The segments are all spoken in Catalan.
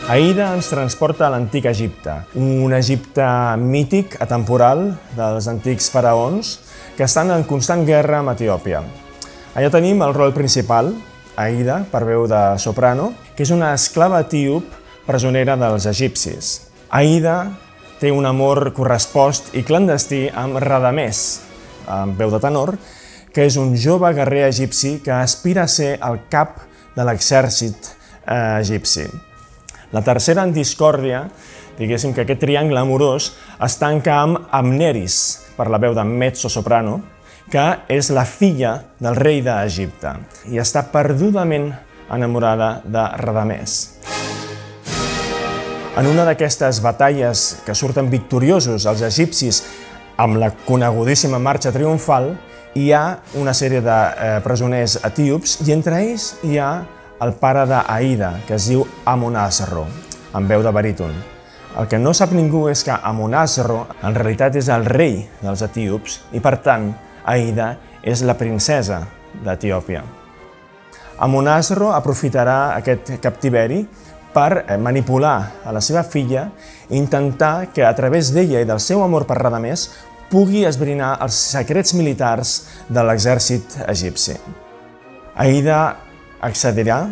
Aïda ens transporta a l'antic Egipte, un Egipte mític, atemporal, dels antics faraons, que estan en constant guerra amb Etiòpia. Allà tenim el rol principal, Aïda, per veu de soprano, que és una esclava etíop presonera dels egipcis. Aïda té un amor correspost i clandestí amb Radamès, amb veu de tenor, que és un jove guerrer egipci que aspira a ser el cap de l'exèrcit egipci. La tercera en discòrdia, diguéssim que aquest triangle amorós, es tanca amb Amneris, per la veu de mezzo-soprano, que és la filla del rei d'Egipte i està perdudament enamorada de Radamès. En una d'aquestes batalles que surten victoriosos els egipcis amb la conegudíssima marxa triomfal, hi ha una sèrie de presoners etíops i entre ells hi ha el pare d'Aïda, que es diu Amonasro, amb veu de baríton. El que no sap ningú és que Amonasro en realitat és el rei dels etíops i, per tant, Aïda és la princesa d'Etiòpia. Amonasro aprofitarà aquest captiveri per manipular a la seva filla i intentar que, a través d'ella i del seu amor per Radamès, pugui esbrinar els secrets militars de l'exèrcit egipci. Aïda accedirà,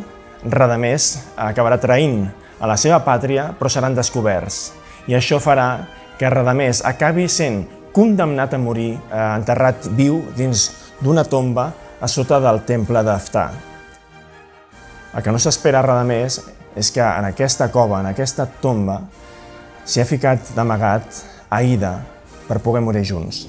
Radamès acabarà traint a la seva pàtria, però seran descoberts. I això farà que Radamès acabi sent condemnat a morir enterrat viu dins d'una tomba a sota del temple d'Ftah. El que no s'espera a Radamès és que en aquesta cova, en aquesta tomba, s'hi ha ficat d'amagat Aïda per poder morir junts.